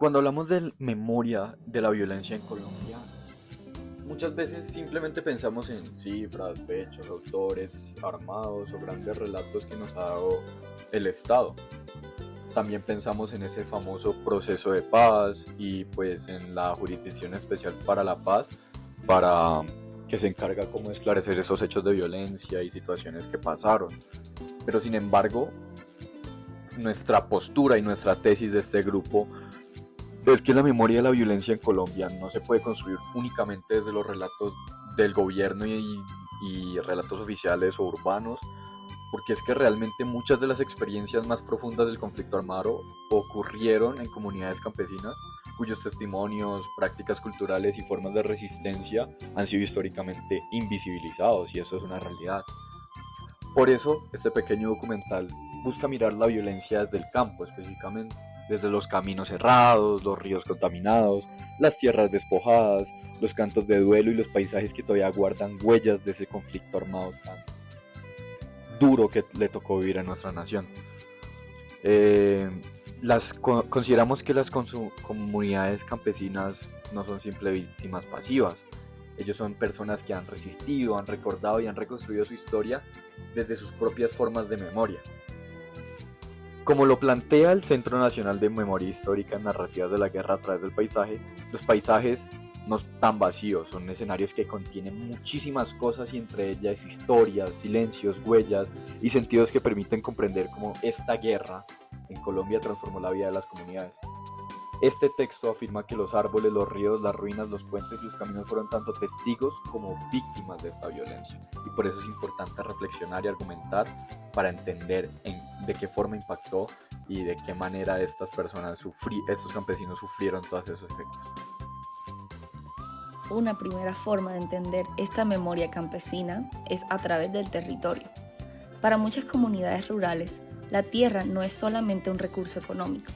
Cuando hablamos de memoria de la violencia en Colombia, muchas veces simplemente pensamos en cifras, fechas, autores armados o grandes relatos que nos ha dado el Estado. También pensamos en ese famoso proceso de paz y pues en la Jurisdicción Especial para la Paz, para que se encarga como de esclarecer esos hechos de violencia y situaciones que pasaron. Pero sin embargo, nuestra postura y nuestra tesis de este grupo es que la memoria de la violencia en Colombia no se puede construir únicamente desde los relatos del gobierno y relatos oficiales o urbanos, porque es que realmente muchas de las experiencias más profundas del conflicto armado ocurrieron en comunidades campesinas cuyos testimonios, prácticas culturales y formas de resistencia han sido históricamente invisibilizados, y eso es una realidad. Por eso, este pequeño documental busca mirar la violencia desde el campo específicamente, desde los caminos cerrados, los ríos contaminados, las tierras despojadas, los cantos de duelo y los paisajes que todavía guardan huellas de ese conflicto armado tan duro que le tocó vivir a nuestra nación. Consideramos que las comunidades campesinas no son simples víctimas pasivas. Ellos son personas que han resistido, han recordado y han reconstruido su historia desde sus propias formas de memoria. Como lo plantea el Centro Nacional de Memoria Histórica en Narrativas de la Guerra a través del paisaje, los paisajes no están vacíos, son escenarios que contienen muchísimas cosas y entre ellas historias, silencios, huellas y sentidos que permiten comprender cómo esta guerra en Colombia transformó la vida de las comunidades. Este texto afirma que los árboles, los ríos, las ruinas, los puentes y los caminos fueron tanto testigos como víctimas de esta violencia, y por eso es importante reflexionar y argumentar para entender de qué forma impactó y de qué manera estos campesinos sufrieron todos esos efectos. Una primera forma de entender esta memoria campesina es a través del territorio. Para muchas comunidades rurales, la tierra no es solamente un recurso económico,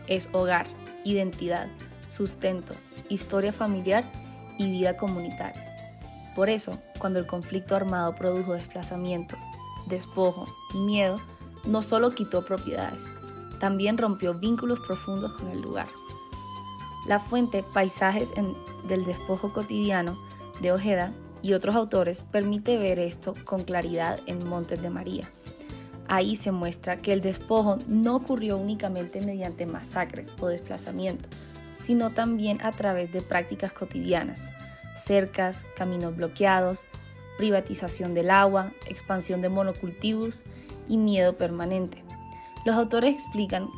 es hogar, identidad, sustento, historia familiar y vida comunitaria. Por eso, cuando el conflicto armado produjo desplazamiento, despojo y miedo, no solo quitó propiedades, también rompió vínculos profundos con el lugar. La fuente Paisajes del despojo cotidiano de Ojeda y otros autores permite ver esto con claridad en Montes de María. Ahí se muestra que el despojo no ocurrió únicamente mediante masacres o desplazamiento, sino también a través de prácticas cotidianas, cercas, caminos bloqueados, privatización del agua, expansión de monocultivos y miedo permanente. Los autores explican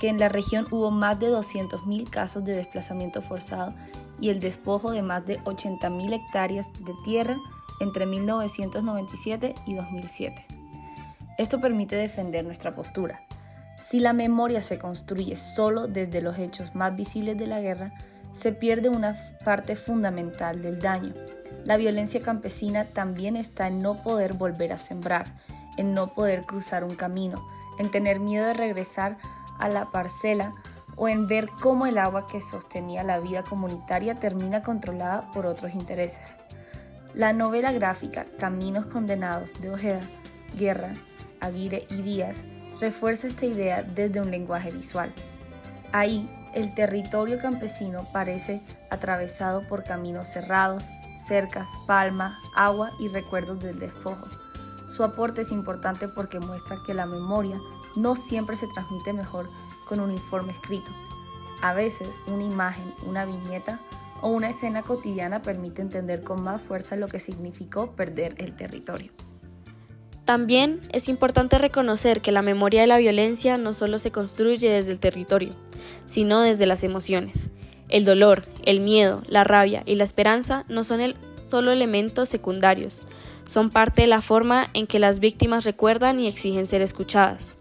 que en la región hubo más de 200.000 casos de desplazamiento forzado y el despojo de más de 80.000 hectáreas de tierra entre 1997 y 2007. Esto permite defender nuestra postura. Si la memoria se construye solo desde los hechos más visibles de la guerra, se pierde una parte fundamental del daño. La violencia campesina también está en no poder volver a sembrar, en no poder cruzar un camino, en tener miedo de regresar a la parcela o en ver cómo el agua que sostenía la vida comunitaria termina controlada por otros intereses. La novela gráfica Caminos Condenados de Ojeda, Guerra, Aguirre y Díaz refuerza esta idea desde un lenguaje visual. Ahí, el territorio campesino parece atravesado por caminos cerrados, cercas, palma, agua y recuerdos del despojo. Su aporte es importante porque muestra que la memoria no siempre se transmite mejor con un informe escrito. A veces, una imagen, una viñeta o una escena cotidiana permite entender con más fuerza lo que significó perder el territorio. También es importante reconocer que la memoria de la violencia no solo se construye desde el territorio, sino desde las emociones. El dolor, el miedo, la rabia y la esperanza no son solo elementos secundarios, son parte de la forma en que las víctimas recuerdan y exigen ser escuchadas.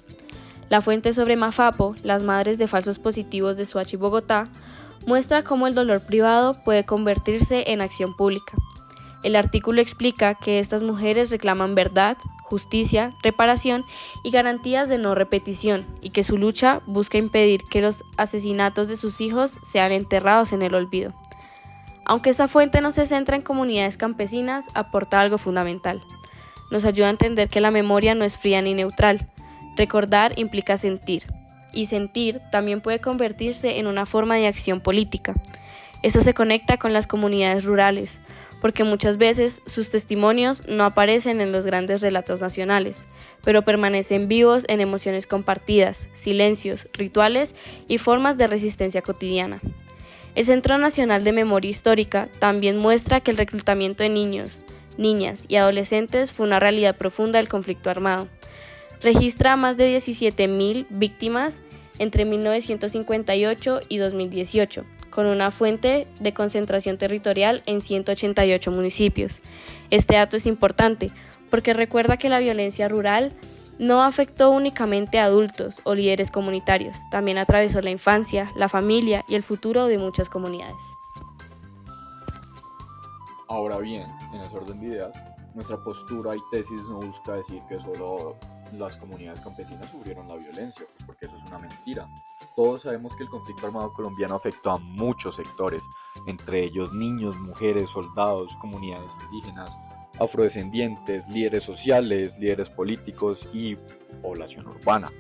La fuente sobre Mafapo, las madres de falsos positivos de Soacha y Bogotá, muestra cómo el dolor privado puede convertirse en acción pública. El artículo explica que estas mujeres reclaman verdad, justicia, reparación y garantías de no repetición, y que su lucha busca impedir que los asesinatos de sus hijos sean enterrados en el olvido. Aunque esta fuente no se centra en comunidades campesinas, aporta algo fundamental. Nos ayuda a entender que la memoria no es fría ni neutral. Recordar implica sentir, y sentir también puede convertirse en una forma de acción política. Esto se conecta con las comunidades rurales, porque muchas veces sus testimonios no aparecen en los grandes relatos nacionales, pero permanecen vivos en emociones compartidas, silencios, rituales y formas de resistencia cotidiana. El Centro Nacional de Memoria Histórica también muestra que el reclutamiento de niños, niñas y adolescentes fue una realidad profunda del conflicto armado. Registra más de 17.000 víctimas entre 1958 y 2018, con una fuente de concentración territorial en 188 municipios. Este dato es importante porque recuerda que la violencia rural no afectó únicamente a adultos o líderes comunitarios, también atravesó la infancia, la familia y el futuro de muchas comunidades. Ahora bien, en ese orden de ideas, nuestra postura y tesis no busca decir que solo las comunidades campesinas sufrieron la violencia, pues porque eso es una mentira. Todos sabemos que el conflicto armado colombiano afectó a muchos sectores, entre ellos niños, mujeres, soldados, comunidades indígenas, afrodescendientes, líderes sociales, líderes políticos y población urbana.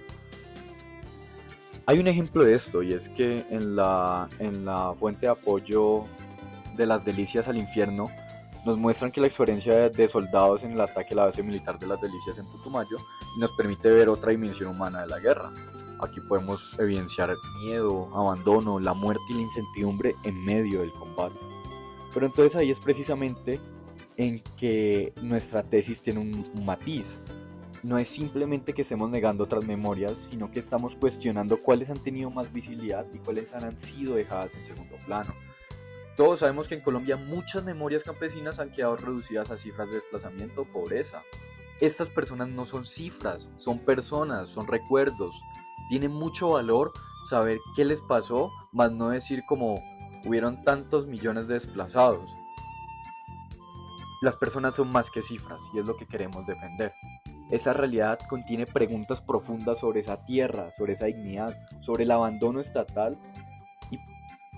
Hay un ejemplo de esto y es que en la fuente de apoyo de Las Delicias al Infierno nos muestran que la experiencia de soldados en el ataque a la base militar de Las Delicias en Putumayo nos permite ver otra dimensión humana de la guerra. Aquí podemos evidenciar miedo, abandono, la muerte y la incertidumbre en medio del combate. Pero entonces ahí es precisamente en que nuestra tesis tiene un matiz. No es simplemente que estemos negando otras memorias, sino que estamos cuestionando cuáles han tenido más visibilidad y cuáles han sido dejadas en segundo plano. Todos sabemos que en Colombia muchas memorias campesinas han quedado reducidas a cifras de desplazamiento o pobreza. Estas personas no son cifras, son personas, son recuerdos. Tiene mucho valor saber qué les pasó, más no decir como hubieron tantos millones de desplazados. Las personas son más que cifras y es lo que queremos defender. Esa realidad contiene preguntas profundas sobre esa tierra, sobre esa dignidad, sobre el abandono estatal y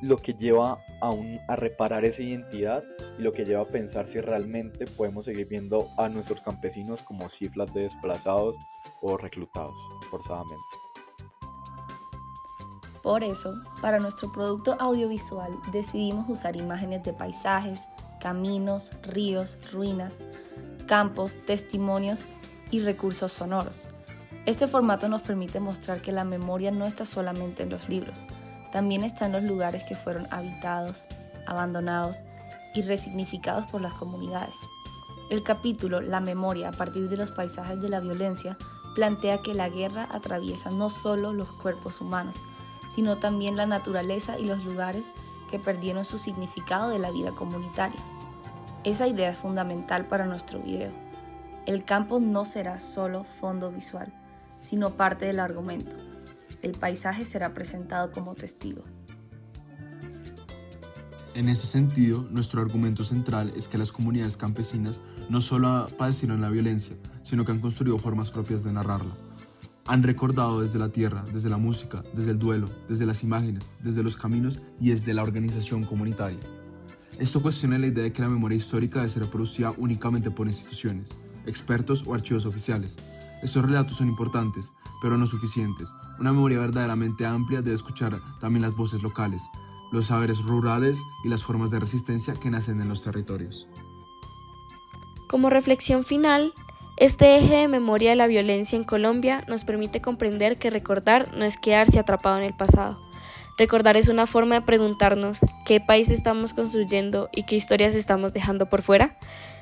lo que lleva a reparar esa identidad y lo que lleva a pensar si realmente podemos seguir viendo a nuestros campesinos como cifras de desplazados o reclutados forzadamente. Por eso, para nuestro producto audiovisual decidimos usar imágenes de paisajes, caminos, ríos, ruinas, campos, testimonios y recursos sonoros. Este formato nos permite mostrar que la memoria no está solamente en los libros, también está en los lugares que fueron habitados, abandonados y resignificados por las comunidades. El capítulo La memoria a partir de los paisajes de la violencia plantea que la guerra atraviesa no solo los cuerpos humanos, sino también la naturaleza y los lugares que perdieron su significado de la vida comunitaria. Esa idea es fundamental para nuestro video. El campo no será solo fondo visual, sino parte del argumento. El paisaje será presentado como testigo. En ese sentido, nuestro argumento central es que las comunidades campesinas no solo padecieron la violencia, sino que han construido formas propias de narrarla. Han recordado desde la tierra, desde la música, desde el duelo, desde las imágenes, desde los caminos y desde la organización comunitaria. Esto cuestiona la idea de que la memoria histórica debe ser reproducida únicamente por instituciones, expertos o archivos oficiales. Estos relatos son importantes, pero no suficientes. Una memoria verdaderamente amplia debe escuchar también las voces locales, los saberes rurales y las formas de resistencia que nacen en los territorios. Como reflexión final, este eje de memoria de la violencia en Colombia nos permite comprender que recordar no es quedarse atrapado en el pasado. Recordar es una forma de preguntarnos qué país estamos construyendo y qué historias estamos dejando por fuera.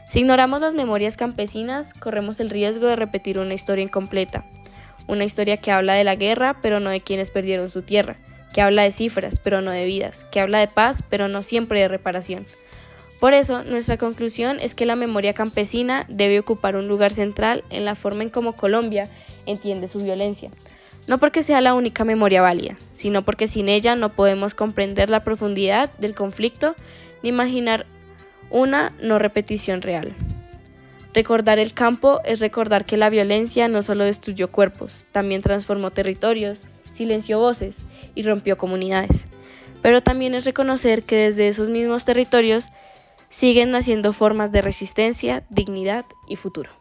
Si ignoramos las memorias campesinas, corremos el riesgo de repetir una historia incompleta. Una historia que habla de la guerra, pero no de quienes perdieron su tierra, que habla de cifras, pero no de vidas, que habla de paz, pero no siempre de reparación. Por eso, nuestra conclusión es que la memoria campesina debe ocupar un lugar central en la forma en cómo Colombia entiende su violencia. No porque sea la única memoria válida, sino porque sin ella no podemos comprender la profundidad del conflicto ni imaginar una no repetición real. Recordar el campo es recordar que la violencia no solo destruyó cuerpos, también transformó territorios, silenció voces y rompió comunidades. Pero también es reconocer que desde esos mismos territorios siguen naciendo formas de resistencia, dignidad y futuro.